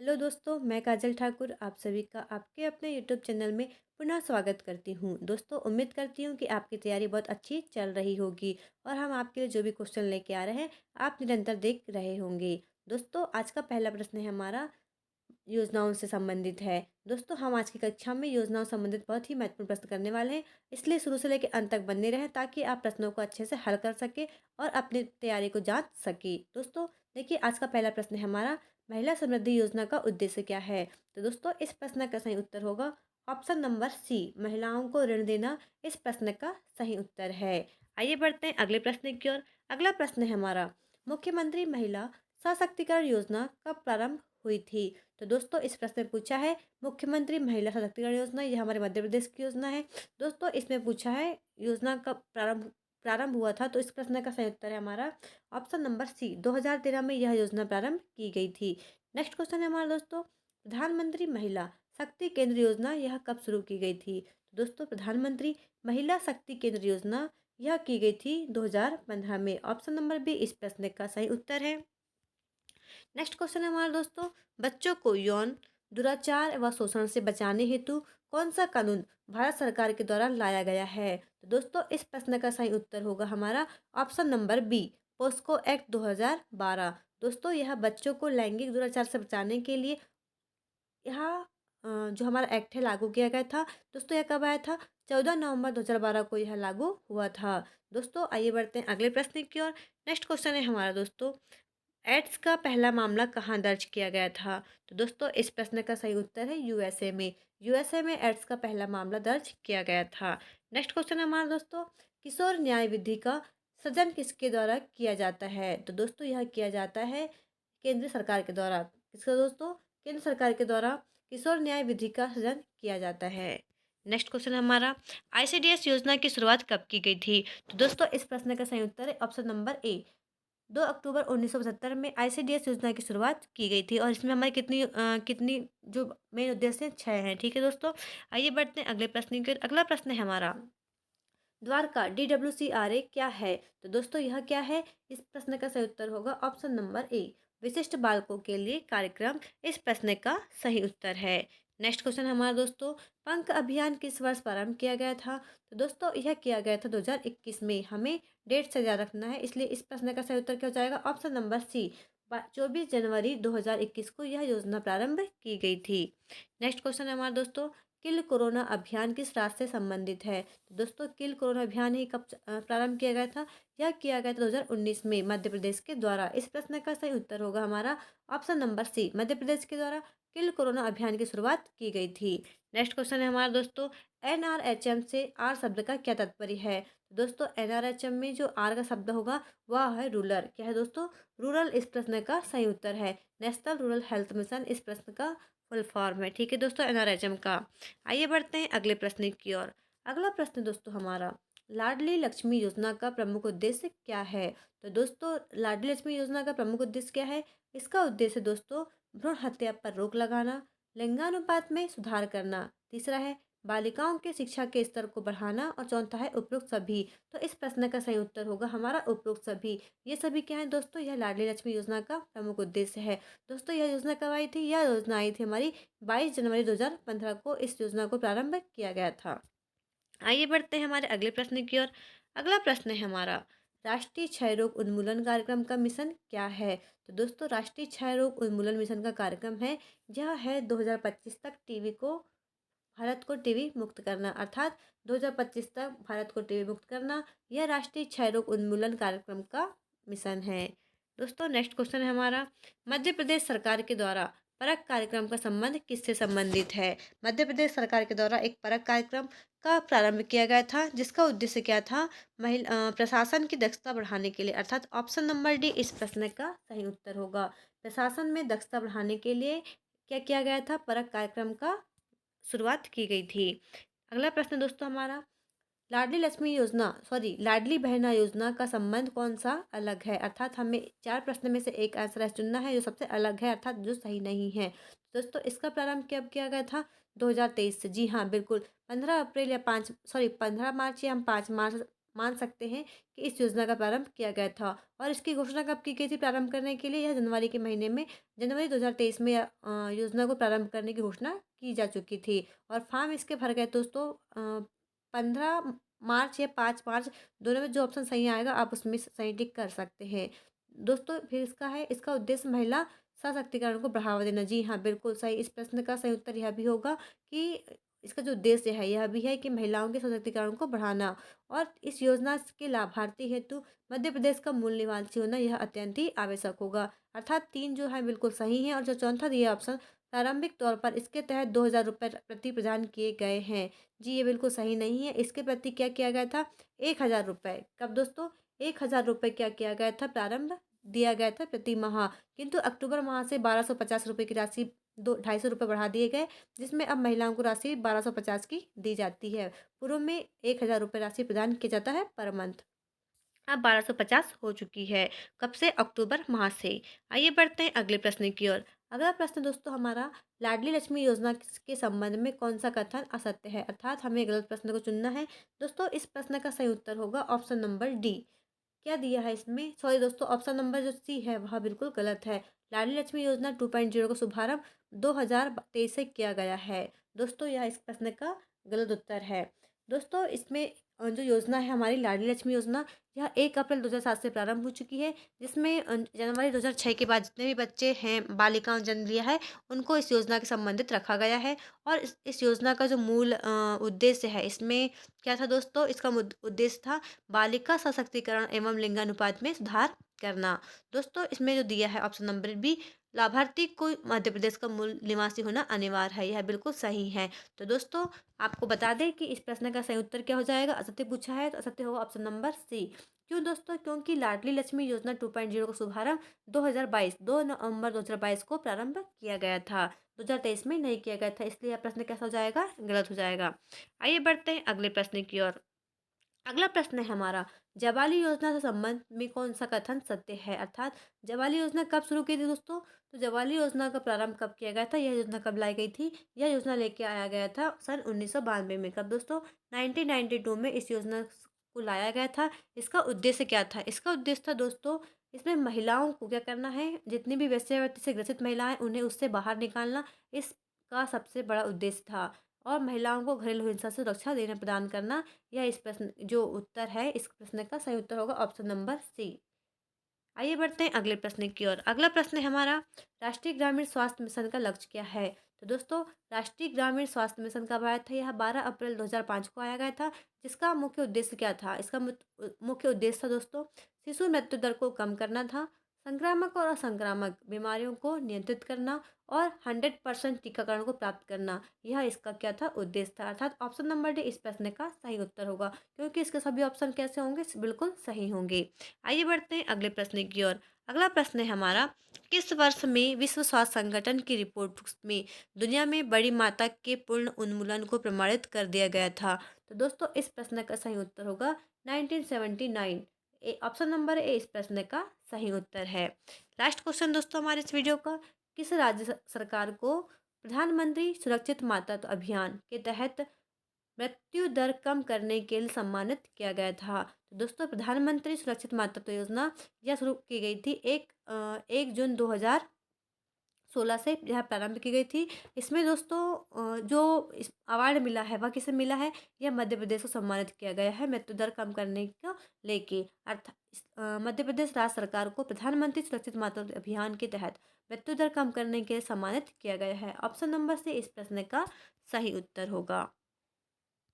Hello दोस्तों, मैं काजल ठाकुर आप सभी का आपके अपने यूट्यूब चैनल में पुनः स्वागत करती हूँ। दोस्तों, उम्मीद करती हूँ कि आपकी तैयारी बहुत अच्छी चल रही होगी और हम आपके लिए जो भी क्वेश्चन लेके आ रहे हैं, आप निरंतर देख रहे होंगे। दोस्तों, आज का पहला प्रश्न है हमारा योजनाओं से संबंधित है। दोस्तों, हम आज की कक्षा में योजनाओं से संबंधित बहुत ही महत्वपूर्ण प्रश्न करने वाले हैं, इसलिए शुरू से लेकर अंत तक बने रहें ताकि आप प्रश्नों को अच्छे से हल कर सके और अपनी तैयारी को जांच सके। दोस्तों, देखिए आज का पहला प्रश्न है हमारा, महिला समृद्धि योजना का उद्देश्य क्या है। तो दोस्तों, इस प्रश्न का सही उत्तर होगा ऑप्शन नंबर सी, महिलाओं को ऋण देना इस प्रश्न का सही उत्तर है। आइए बढ़ते हैं अगले प्रश्न की ओर। अगला प्रश्न है हमारा, मुख्यमंत्री महिला सशक्तिकरण योजना कब प्रारंभ हुई थी। तो दोस्तों, इस प्रश्न में पूछा है मुख्यमंत्री महिला सशक्तिकरण योजना, यह हमारे मध्य प्रदेश की योजना है। दोस्तों, इसमें पूछा है योजना कब प्रारंभ प्रारंभ हुआ था। तो इस प्रश्न का सही उत्तर है हमारा ऑप्शन नंबर सी, 2013 में यह योजना प्रारंभ की गई थी। नेक्स्ट क्वेश्चन है हमारा दोस्तों, प्रधानमंत्री महिला शक्ति केंद्र योजना यह कब शुरू की गई थी। तो दोस्तों, प्रधानमंत्री महिला शक्ति केंद्र योजना यह की गई थी 2015 में। ऑप्शन नंबर बी इस प्रश्न का सही उत्तर है। नेक्स्ट क्वेश्चन है हमारा दोस्तों, बच्चों को यौन दुराचार व शोषण से बचाने हेतु कौन सा कानून भारत सरकार के द्वारा लाया गया है। तो दोस्तों, इस प्रश्न का सही उत्तर होगा हमारा option number B, POCSO act 2012। दोस्तों, यह बच्चों को लैंगिक दुराचार से बचाने के लिए यह जो हमारा एक्ट है लागू किया गया था। दोस्तों, यह कब आया था? 14 नवंबर 2012 को यह लागू हुआ था। दोस्तों, आइए बढ़ते हैं अगले प्रश्न की ओर। नेक्स्ट क्वेश्चन है हमारा दोस्तों, एड्स का पहला मामला कहाँ दर्ज किया गया था। तो दोस्तों, इस प्रश्न का सही उत्तर है यूएसए में। यूएसए में एड्स का पहला मामला दर्ज किया गया था। नेक्स्ट क्वेश्चन है हमारा दोस्तों, किशोर न्याय विधि का सृजन किसके द्वारा किया जाता है। तो दोस्तों, यह किया जाता है केंद्र सरकार के द्वारा। किसका दोस्तों? केंद्र सरकार के द्वारा किशोर न्याय विधि का सृजन किया जाता है। नेक्स्ट क्वेश्चन है हमारा, आईसीडीएस योजना की शुरुआत कब की गई थी। तो दोस्तों, इस प्रश्न का सही उत्तर है ऑप्शन नंबर ए, 2 अक्टूबर 1975 में आईसीडीएस योजना की शुरुआत की गई थी और इसमें हमारी कितनी जो मेन उद्देश्य हैं 6 हैं। ठीक है दोस्तों, आइए बढ़ते हैं अगले प्रश्न की ओर। अगला प्रश्न है हमारा, द्वारका DWCRA क्या है। तो दोस्तों, यह क्या है? इस प्रश्न का सही उत्तर होगा ऑप्शन नंबर ए, विशिष्ट बालकों के लिए कार्यक्रम इस प्रश्न का सही उत्तर है। नेक्स्ट क्वेश्चन हमारा दोस्तों, पंख अभियान किस वर्ष प्रारंभ किया गया था। तो दोस्तों, यह किया गया था 2021 में। हमें डेट से याद रखना है, इसलिए इस प्रश्न का सही उत्तर क्या हो जाएगा? ऑप्शन नंबर सी, 24 जनवरी 2021 को यह योजना प्रारंभ की गई थी। नेक्स्ट क्वेश्चन है हमारा दोस्तों, किल कोरोना अभियान किस राज्य से संबंधित है। तो दोस्तों, किल कोरोना अभियान ही कब प्रारंभ किया गया था? यह किया गया था 2019 में मध्य प्रदेश के द्वारा। इस प्रश्न का सही उत्तर होगा हमारा option number C, Madhya Pradesh के द्वारा किल कोरोना अभियान की शुरुआत की गई थी। नेक्स्ट क्वेश्चन है हमारा दोस्तों, NRHM से आर शब्द का क्या तात्पर्य है। तो दोस्तों, NRHM में जो आर का शब्द होगा वह है रूरल। क्या है दोस्तों? रूरल इस प्रश्न का सही उत्तर है। नेशनल रूरल हेल्थ मिशन इस प्रश्न का फुल फॉर्म है। ठीक है दोस्तों, NRHM का। आइए बढ़ते हैं अगले प्रश्न की ओर। अगला प्रश्न दोस्तों हमारा, लाडली लक्ष्मी योजना का प्रमुख उद्देश्य क्या है। तो दोस्तों, लाडली लक्ष्मी योजना का प्रमुख उद्देश्य क्या है? इसका उद्देश्य दोस्तों भ्रूण हत्या पर रोक लगाना, लिंगानुपात में सुधार करना, तीसरा है बालिकाओं के शिक्षा के स्तर को बढ़ाना और चौथा है उपरोक्त सभी। तो इस प्रश्न का सही उत्तर होगा हमारा उपरोक्त सभी। ये सभी क्या है दोस्तों? यह लाडली लक्ष्मी योजना का प्रमुख उद्देश्य है। दोस्तों, यह योजना कब आई थी? यह योजना आई थी हमारी 22 जनवरी 2015 को इस योजना को प्रारंभ किया गया था। आइए बढ़ते हैं हमारे अगले प्रश्न की ओर। अगला प्रश्न है हमारा, राष्ट्रीय क्षय रोग उन्मूलन कार्यक्रम का मिशन क्या है। तो दोस्तों, राष्ट्रीय क्षय रोग उन्मूलन मिशन का कार्यक्रम है, यह है 2025 तक टीबी को भारत को टीबी मुक्त करना, अर्थात 2025 तक भारत को टीबी मुक्त करना, यह राष्ट्रीय क्षय रोग उन्मूलन कार्यक्रम का मिशन है। दोस्तों, नेक्स्ट क्वेश्चन है हमारा, मध्य प्रदेश सरकार के द्वारा परख कार्यक्रम का संबंध किससे संबंधित है। मध्य प्रदेश सरकार के द्वारा एक परख कार्यक्रम का प्रारंभ किया गया था, जिसका उद्देश्य क्या था? महिला प्रशासन की दक्षता बढ़ाने के लिए, अर्थात ऑप्शन नंबर डी इस प्रश्न का सही उत्तर होगा। प्रशासन में दक्षता बढ़ाने के लिए क्या किया गया था? परख कार्यक्रम का शुरुआत की गई थी। अगला प्रश्न दोस्तों हमारा, लाडली बहना योजना का संबंध कौन सा अलग है, अर्थात हमें 4 प्रश्न में से एक आंसर ऐसा चुनना है जो सबसे अलग है, अर्थात जो सही नहीं है। दोस्तों, इसका प्रारंभ कब किया गया था? 2023 से। जी हाँ, बिल्कुल 15 अप्रैल या 5 सॉरी 15 मार्च या हम 5 मार्च मान सकते हैं कि इस योजना का प्रारंभ किया गया था। और इसकी घोषणा कब की गई थी प्रारंभ करने के लिए? यह जनवरी के महीने में, जनवरी 2023 में योजना को प्रारंभ करने की घोषणा की जा चुकी थी। और फॉर्म इसके भर गए दोस्तों 15 मार्च या 5 मार्च, दोनों में जो ऑप्शन सही आएगा आप उसमें सही टिक कर सकते हैं। दोस्तों फिर इसका उद्देश्य महिला सशक्तिकरण को बढ़ावा देना। जी हाँ, बिल्कुल सही। इस प्रश्न का सही उत्तर यह भी होगा कि इसका जो उद्देश्य है यह भी है कि महिलाओं के सशक्तिकरण को बढ़ाना। और इस योजना के लाभार्थी हेतु मध्य प्रदेश का मूल निवासी होना यह अत्यंत ही आवश्यक होगा। अर्थात 3 जो है बिल्कुल सही है। और जो चौथा दिया ऑप्शन, प्रारंभिक तौर पर इसके तहत 2,000 रुपये प्रति प्रदान किए गए हैं। जी ये बिल्कुल सही नहीं है। इसके प्रति क्या किया गया था? 1,000 रुपये। कब दोस्तों? 1,000 रुपये क्या किया गया था? प्रारंभ दिया गया था प्रति माह। किंतु अक्टूबर माह से 1,250 रुपये की राशि 250 रुपये बढ़ा दिए गए, जिसमें अब महिलाओं को राशि 1,250 की दी जाती है। पूर्व में 1,000 रुपये राशि प्रदान किया जाता है पर मंथ, अब 1,250 हो चुकी है। कब से? अक्टूबर माह से। आइए बढ़ते हैं अगले प्रश्न की ओर। अगला प्रश्न दोस्तों हमारा, लाडली लक्ष्मी योजना के संबंध में कौन सा कथन असत्य है? अर्थात हमें गलत प्रश्न को चुनना है। दोस्तों इस प्रश्न का सही उत्तर होगा ऑप्शन नंबर डी। क्या दिया है इसमें? सॉरी दोस्तों, ऑप्शन नंबर जो सी है वह बिल्कुल गलत है। लाडली लक्ष्मी योजना 2.0 का शुभारंभ 2023 से किया गया है। दोस्तों यह इस प्रश्न का गलत उत्तर है। दोस्तों इसमें जो योजना है हमारी लाडली लक्ष्मी योजना, यह 1 अप्रैल 2007 से प्रारंभ हो चुकी है, जिसमें जनवरी 2006 के बाद जितने भी बच्चे हैं बालिकाओं ने जन्म लिया है उनको इस योजना के संबंधित रखा गया है। और इस योजना का जो मूल उद्देश्य है इसमें क्या था दोस्तों? इसका उद्देश्य था बालिका सशक्तिकरण एवं लिंगानुपात में सुधार करना। दोस्तों इसमें जो दिया है ऑप्शन नंबर बी, लाभार्थी को मध्य प्रदेश का मूल निवासी होना अनिवार्य है, यह बिल्कुल सही है। तो दोस्तों आपको बता दें कि इस प्रश्न का सही उत्तर क्या हो जाएगा? असत्य पूछा है तो असत्य होगा ऑप्शन नंबर सी। क्यों दोस्तों? क्योंकि लाडली लक्ष्मी योजना 2.0 का शुभारंभ 2 नवंबर 2022 को प्रारंभ किया गया था, 2023 में नहीं किया गया था, इसलिए यह प्रश्न कैसा हो जाएगा? गलत हो जाएगा। आइए बढ़ते हैं अगले प्रश्न की ओर। अगला प्रश्न है हमारा, जवाली योजना से संबंध में कौन सा कथन सत्य है? अर्थात जवाली योजना कब शुरू की थी दोस्तों? तो जवाली योजना का प्रारंभ कब किया गया था? यह योजना कब लाई गई थी? यह योजना लेके आया गया था सन 1992 में। कब दोस्तों? 1992 में इस योजना को लाया गया था। इसका उद्देश्य क्या था? इसका उद्देश्य था दोस्तों, इसमें महिलाओं को क्या करना है, जितनी भी वेश्यावृत्ति से ग्रसित महिलाएं उन्हें उससे बाहर निकालना, इसका सबसे बड़ा उद्देश्य था। और महिलाओं को घरेलू हिंसा से सुरक्षा देना प्रदान करना। यह इस प्रश्न जो उत्तर है इस प्रश्न का सही उत्तर होगा ऑप्शन नंबर सी। आइए बढ़ते हैं अगले प्रश्न की ओर। अगला प्रश्न है हमारा, राष्ट्रीय ग्रामीण स्वास्थ्य मिशन का लक्ष्य क्या है? तो दोस्तों राष्ट्रीय ग्रामीण स्वास्थ्य मिशन कब आया था? यह 12 अप्रैल 2005 को आया गया था। जिसका मुख्य उद्देश्य क्या था? इसका मुख्य उद्देश्य था दोस्तों, शिशु मृत्यु दर को कम करना था, संक्रामक और असंक्रामक बीमारियों को नियंत्रित करना और 100% टीकाकरण को प्राप्त करना। यह इसका क्या था? उद्देश्य था। अर्थात ऑप्शन नंबर डी इस प्रश्न का सही उत्तर होगा, क्योंकि इसके सभी ऑप्शन कैसे होंगे? बिल्कुल सही होंगे। आइए बढ़ते हैं अगले प्रश्न की ओर। अगला प्रश्न है हमारा, किस वर्ष में विश्व स्वास्थ्य संगठन की रिपोर्ट में दुनिया में बड़ी माता के पूर्ण उन्मूलन को प्रमाणित कर दिया गया था? तो दोस्तों इस प्रश्न का सही उत्तर होगा 1979। ऑप्शन नंबर ए इस प्रश्न का सही उत्तर है। लास्ट क्वेश्चन दोस्तों हमारे इस वीडियो का, किस राज्य सरकार को प्रधानमंत्री सुरक्षित मातृत्व अभियान के तहत मृत्यु दर कम करने के लिए सम्मानित किया गया था? तो दोस्तों प्रधानमंत्री सुरक्षित मातृत्व योजना यह शुरू की गई थी 1 जून 2016 से यह प्रारंभ की गई थी। इसमें दोस्तों जो इस अवार्ड मिला है वह किसे मिला है? यह मध्य प्रदेश को सम्मानित किया गया है मृत्यु दर कम करने को लेके। अर्थात मध्य प्रदेश राज्य सरकार को प्रधानमंत्री सुरक्षित मातृत्व अभियान के तहत मृत्यु दर कम करने के लिए सम्मानित किया गया है। ऑप्शन नंबर से इस प्रश्न का सही उत्तर होगा।